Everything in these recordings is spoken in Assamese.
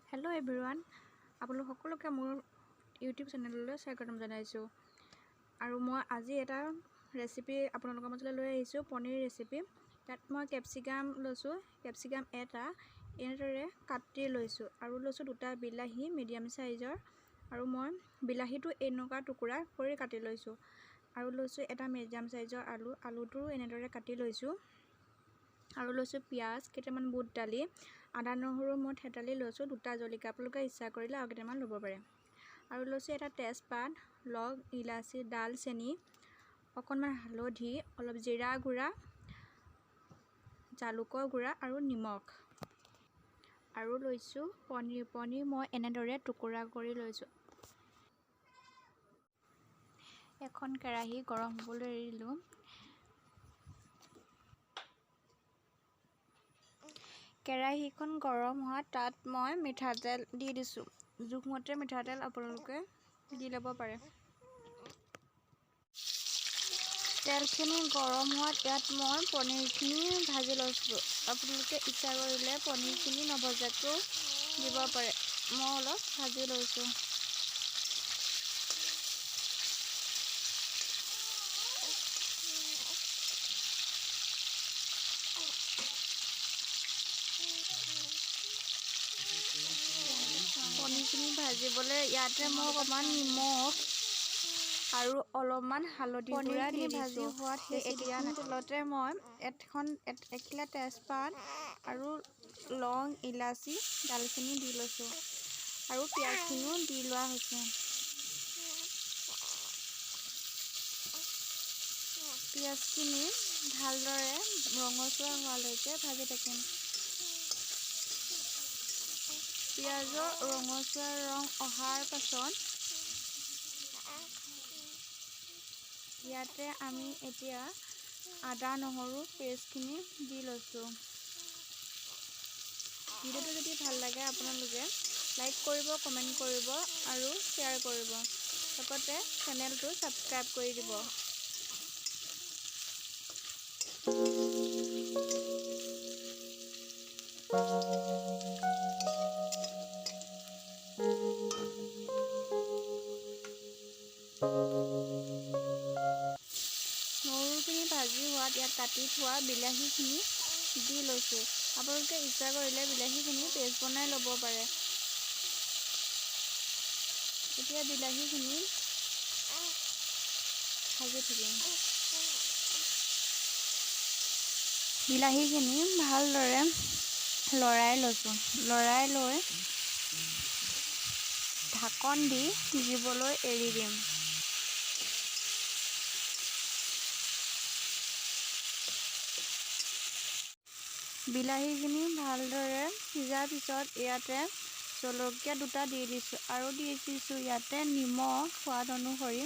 হেল্ল' এভৰিৱান, আপোনালোক সকলোকে মোৰ ইউটিউব চেনেললৈ স্বাগতম জনাইছোঁ। আৰু মই আজি এটা ৰেচিপি আপোনালোকৰ মাজলৈ লৈ আহিছোঁ, পনীৰ ৰেচিপি। তাত মই কেপচিকাম লৈছোঁ, কেপচিকাম এটা এনেদৰে কাটি লৈছোঁ আৰু লৈছোঁ দুটা বিলাহী মিডিয়াম চাইজৰ, আৰু মই বিলাহীটো এনেকুৱা টুকুৰা কৰি কাটি লৈছোঁ। আৰু লৈছোঁ এটা মিডিয়াম চাইজৰ আলুটো এনেদৰে কাটি লৈছোঁ। আৰু লৈছোঁ পিঁয়াজ, কেইটামান বুট দালি, আদা নহৰু মই থেতালি লৈছোঁ, দুটা জলকীয়া, আপোনালোকে ইচ্ছা কৰিলে আৰু কেইটামান ল'ব পাৰে। আৰু লৈছোঁ এটা তেজপাত, লং, ইলাচি, ডালচেনি, অকণমান হালধি, অলপ জিৰা গুড়া, জালুকৰ গুড়া আৰু নিমখ। আৰু লৈছোঁ পনীৰ মই এনেদৰে টুকুৰা কৰি লৈছোঁ। এখন কেৰাহী গৰম হ'বলৈ এৰি দিলোঁ। কেৰাহীখন গৰম হোৱাত তাত মই মিঠাতেল দি দিছোঁ। জোখমতে মিঠাতেল আপোনালোকে দি ল'ব পাৰে। তেলখিনি গৰম হোৱাত ইয়াত মই পনীৰখিনি ভাজি লৈছোঁ। আপোনালোকে ইচ্ছা কৰিলে পনীৰখিনি নভজাকৈও দিব পাৰে। মই অলপ ভাজি লৈছোঁ। পনীৰখিনি ভাজিবলৈ ইয়াতে মই অকণমান নিমখ আৰু অলপমান হালধি গুড়া দি দিছোঁ। সেই একেখন তেলতে মই এখিলা তেজপাত আৰু লং, ইলাচি, ডালচেনি দি লৈছোঁ আৰু পিঁয়াজখিনিও দি লোৱা হৈছে। পিঁয়াজখিনি ভালদৰে ৰঙচুৱা হোৱালৈকে ভাজি থাকিম। পিঁয়াজৰ ৰঙচুৱা ৰং অহাৰ পাছত ইয়াতে আমি এতিয়া আদা নহৰু পেষ্টখিনি দি লৈছোঁ। ভিডিঅ'টো যদি ভাল লাগে আপোনালোকে লাইক কৰিব, কমেণ্ট কৰিব আৰু শ্বেয়াৰ কৰিব। লগতে চেনেলটো ছাবস্ক্ৰাইব কৰি দিব। নহৰুখিনি ভাজি হোৱাত ইয়াত কাটি থোৱা বিলাহীখিনি দি লৈছোঁ। আপোনালোকে ইচ্ছা কৰিলে বিলাহীখিনি পেষ্ট বনাই ল'ব পাৰে। এতিয়া বিলাহীখিনি ভাজি থাকিম। বিলাহীখিনি ভালদৰে লৰাই লৈছোঁ। লৰাই লৈ ঢাকন দি সিজিবলৈ এৰি দিম। বিলাহীখিনি ভালদৰে সিজাৰ পিছত ইয়াতে জলকীয়া দুটা দি দিছোঁ আৰু দি দিছোঁ ইয়াতে নিমখ সোৱাদ অনুসৰি,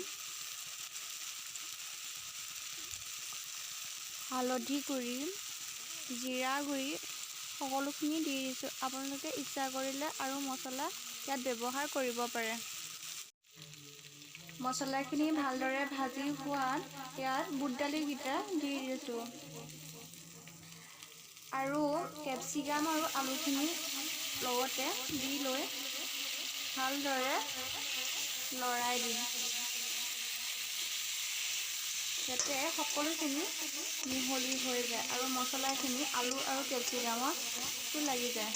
হালধি গুড়ি, জিৰা গুড়ি সকলোখিনি দি দিছোঁ। আপোনালোকে ইচ্ছা কৰিলে আৰু মছলা ইয়াত ব্যৱহাৰ কৰিব পাৰে। মছলাখিনি ভালদৰে ভাজি হোৱাত ইয়াত বুট দালিকেইটা দি দিছোঁ আৰু কেপচিকাম আৰু আলুখিনি লগতে দি লৈ ভালদৰে লৰাই দিম, যাতে সকলোখিনি মিহলি হৈ যায় আৰু মছলাখিনি আলু আৰু কেপচিকামত লাগি যায়।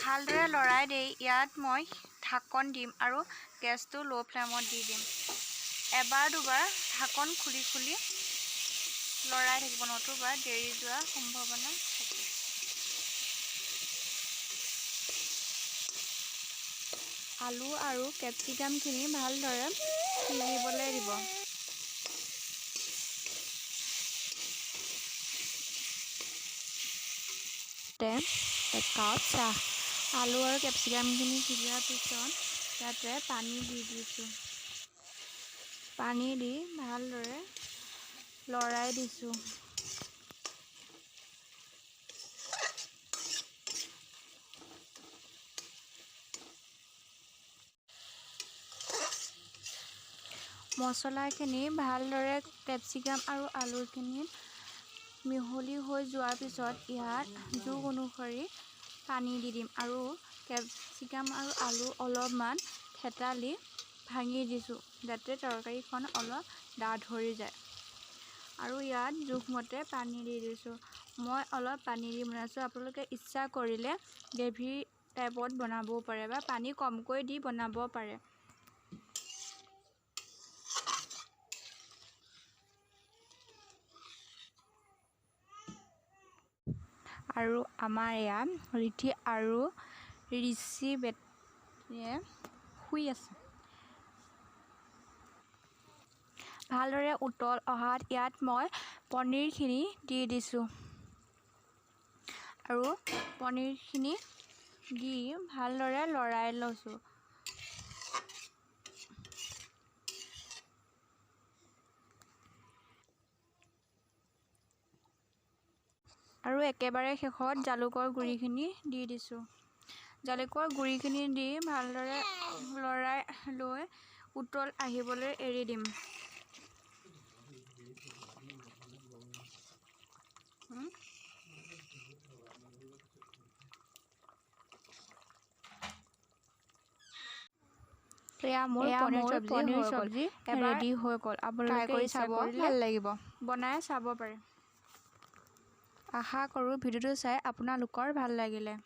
ভালদৰে লৰাই দি ইয়াত মই ঢাকন দিম আৰু গেছটো ল' ফ্লেমত দি দিম। এবাৰ দুবাৰ ঢাকন খুলি লৰাই থাকিব, নতুবা দেৰি যোৱাৰ সম্ভাৱনা থাকে। আলু আৰু কেপচিকামখিনি ভালদৰে সিজিবলৈ দিব। একাপ চাহ। আলু আৰু কেপচিকামখিনি সিজাৰ পিছত ইয়াতে পানী দি দিছোঁ। পানী দি ভালদৰে লৰাই দিছোঁ। মছলাখিনি ভালদৰে কেপচিকাম আৰু আলুখিনিত মিহলি হৈ যোৱাৰ পিছত ইয়াত জোখ অনুসৰি পানী দি দিম আৰু কেপচিকাম আৰু আলু অলপমান থেতালি ভাঙি দিছোঁ যাতে তৰকাৰীখন অলপ ডাঠ হৈ যায়। আৰু ইয়াত জোখমতে পানী দি দিছোঁ। মই অলপ পানী দি বনাইছোঁ। আপোনালোকে ইচ্ছা কৰিলে গ্ৰেভি টাইপত বনাবও পাৰে বা পানী কমকৈ দি বনাব পাৰে। আৰু আমাৰ ইয়াত ৰিঠি আৰু ঋষি বেটিয়ে শুই আছে। ভালদৰে উতল অহাত ইয়াত মই পনীৰখিনি দি দিছোঁ আৰু পনীৰখিনি দি ভালদৰে লৰাই লৈছোঁ। আৰু একেবাৰে শেষত জালুকৰ গুড়িখিনি দি দিছোঁ। জালুকৰ গুড়িখিনি দি ভালদৰে লৰাই লৈ উতল আহিবলৈ এৰি দিম। এয়া মোৰ পনীৰ চব্জি ৰেডি হৈ গ'ল। আপোনালোকে ইচ্ছা কৰিলে ভাল লাগিব, বনাই চাব পাৰে। আশা কৰোঁ ভিডিঅ'টো চাই আপোনালোকৰ ভাল লাগিলে।